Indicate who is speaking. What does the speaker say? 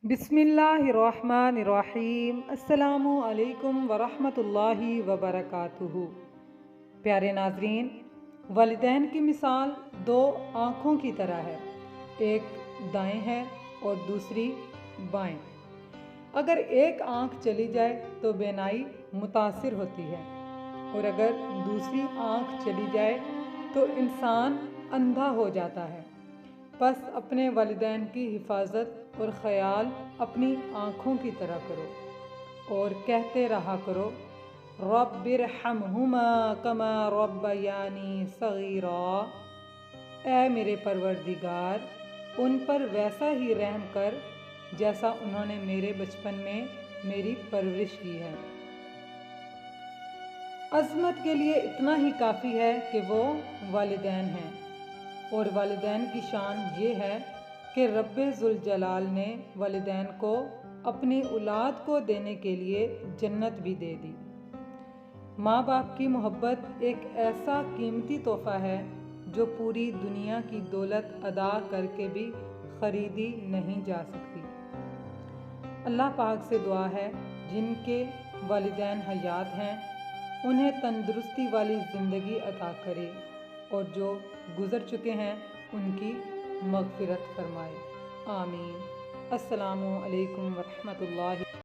Speaker 1: बिस्मिल्लाहिर्रहमानिर्रहीम। अस्सलामु अलैकुम वरहमतुल्लाहि वबरकातुहू। प्यारे नाज़रीन, वालिदैन की मिसाल दो आँखों की तरह है, एक दाएं है और दूसरी बाएं। अगर एक आँख चली जाए तो बेनाई मुतासिर होती है और अगर दूसरी आँख चली जाए तो इंसान अंधा हो जाता है। बस अपने वालिदैन की हिफाजत और ख़याल अपनी आँखों की तरह करो और कहते रहा करो, रब्बिरहमहुमा कमा रब्बयानी सगीरा। ऐ मेरे परवरदिगार, उन पर वैसा ही रहम कर जैसा उन्होंने मेरे बचपन में मेरी परवरिश की है। अज़मत के लिए इतना ही काफ़ी है कि वो वालिदैन हैं, और वालिदैन की शान ये है कि रब्बे ज़ुल जलाल ने वालिदैन को अपनी औलाद को देने के लिए जन्नत भी दे दी। माँ बाप की मोहब्बत एक ऐसा कीमती तोहफ़ा है जो पूरी दुनिया की दौलत अदा करके भी ख़रीदी नहीं जा सकती। अल्लाह पाक से दुआ है, जिनके वालिदैन हयात हैं उन्हें तंदुरुस्ती वाली ज़िंदगी अता करे, और जो गुज़र चुके हैं उनकी मग़फ़िरत फरमाए। आमीन। अस्सलामु अलैकुम वरहमतुल्लाहि।